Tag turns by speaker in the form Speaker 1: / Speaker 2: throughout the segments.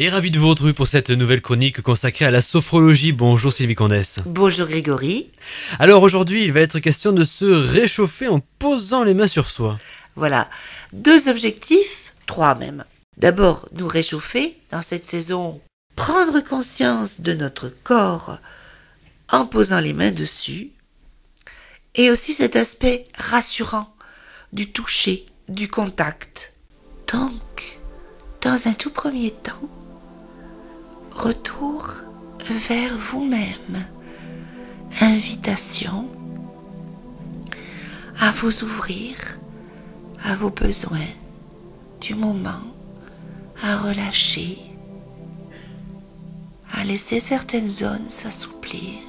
Speaker 1: Et ravi de vous retrouver pour cette nouvelle chronique consacrée à la sophrologie. Bonjour Sylvie Condès.
Speaker 2: Bonjour Grégory.
Speaker 1: Alors aujourd'hui, il va être question de se réchauffer en posant les mains sur soi.
Speaker 2: Voilà, 2 objectifs, 3 même. D'abord, nous réchauffer dans cette saison, prendre conscience de notre corps en posant les mains dessus, et aussi cet aspect rassurant du toucher, du contact. Donc, dans un tout premier temps, retour vers vous-même, invitation à vous ouvrir à vos besoins du moment, à relâcher, à laisser certaines zones s'assouplir,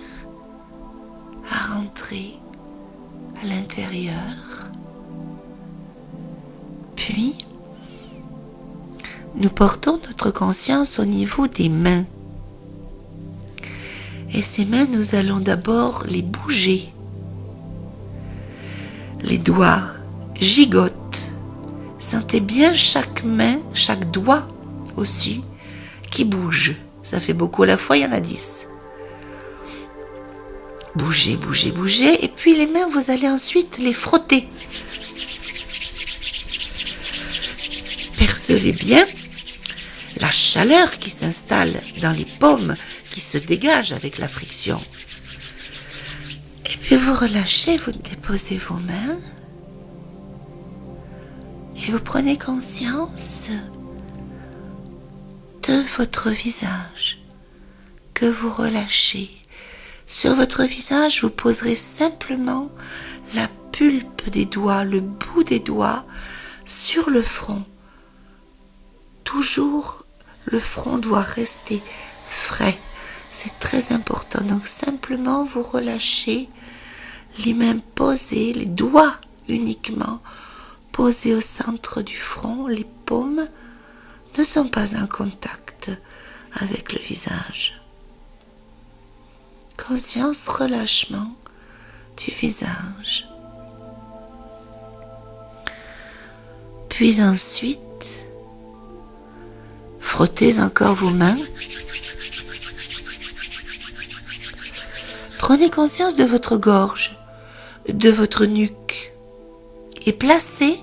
Speaker 2: à rentrer à l'intérieur. Puis, nous portons notre conscience au niveau des mains. Et ces mains, nous allons d'abord les bouger. Les doigts gigotent. Sentez bien chaque main, chaque doigt aussi, qui bouge. Ça fait beaucoup à la fois, il y en a 10. Bougez, bougez, bougez. Et puis les mains, vous allez ensuite les frotter. Percevez bien la chaleur qui s'installe dans les paumes, qui se dégage avec la friction. Et puis vous relâchez, vous déposez vos mains et vous prenez conscience de votre visage que vous relâchez. Sur votre visage, vous poserez simplement la pulpe des doigts, le bout des doigts sur le front. Toujours, le front doit rester frais. C'est très important. Donc simplement, vous relâchez les mains posées, les doigts uniquement posés au centre du front. Les paumes ne sont pas en contact avec le visage. Conscience, relâchement du visage. Puis ensuite, frottez encore vos mains. Prenez conscience de votre gorge, de votre nuque et placez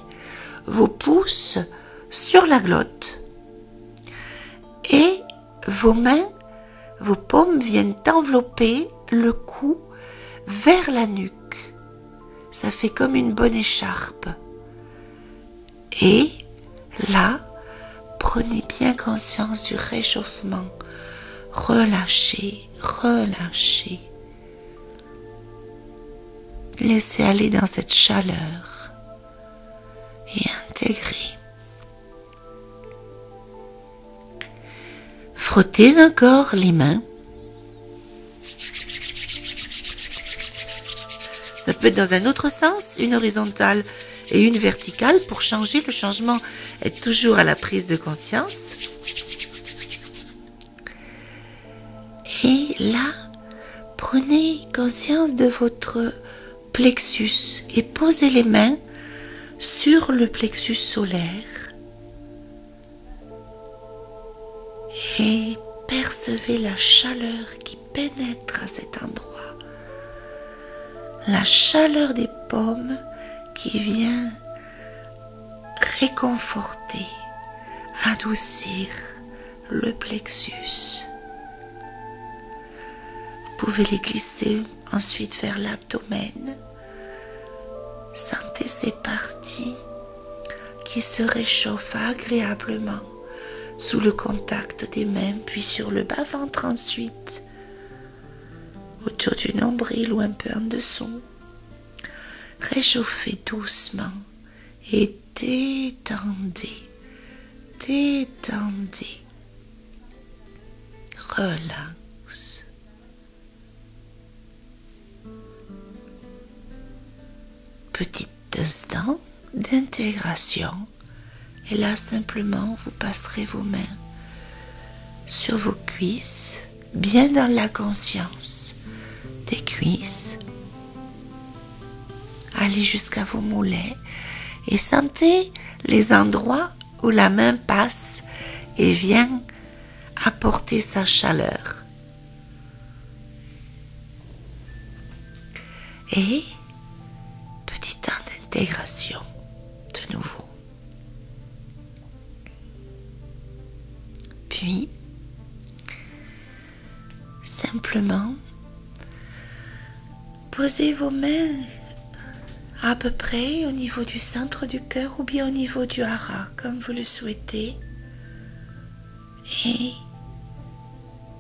Speaker 2: vos pouces sur la glotte. Et vos mains, vos paumes viennent envelopper le cou vers la nuque. Ça fait comme une bonne écharpe. Et là, prenez bien conscience du réchauffement. Relâchez, relâchez. Laissez aller dans cette chaleur et intégrez. Frottez encore les mains. Ça peut être dans un autre sens, une horizontale et une verticale. Pour changer, le changement est toujours à la prise de conscience. Et là, prenez conscience de votre plexus et posez les mains sur le plexus solaire et percevez la chaleur qui pénètre à cet endroit, la chaleur des paumes qui vient réconforter, adoucir le plexus. Vous pouvez les glisser ensuite vers l'abdomen. Sentez ces parties qui se réchauffent agréablement sous le contact des mains, puis sur le bas-ventre ensuite, autour du nombril ou un peu en dessous. Réchauffez doucement et détendez, détendez. Relax. Petit instant d'intégration et là simplement vous passerez vos mains sur vos cuisses, bien dans la conscience des cuisses. Allez jusqu'à vos mollets et sentez les endroits où la main passe et vient apporter sa chaleur. Et petit temps d'intégration de nouveau. Puis, simplement, posez vos mains à peu près au niveau du centre du cœur ou bien au niveau du hara, comme vous le souhaitez. Et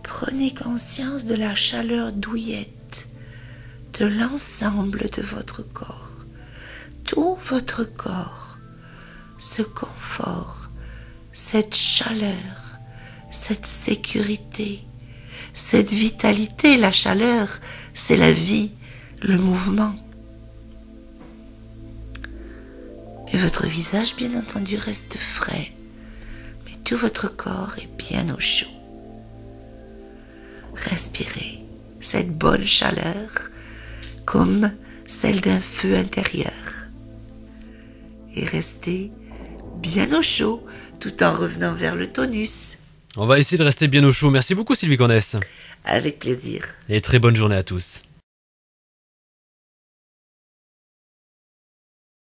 Speaker 2: prenez conscience de la chaleur douillette de l'ensemble de votre corps. Tout votre corps, ce confort, cette chaleur, cette sécurité, cette vitalité. La chaleur, c'est la vie, le mouvement. Et votre visage, bien entendu, reste frais, mais tout votre corps est bien au chaud. Respirez cette bonne chaleur comme celle d'un feu intérieur. Et restez bien au chaud tout en revenant vers le tonus.
Speaker 1: On va essayer de rester bien au chaud. Merci beaucoup Sylvie Cornès.
Speaker 2: Avec plaisir.
Speaker 1: Et très bonne journée à tous.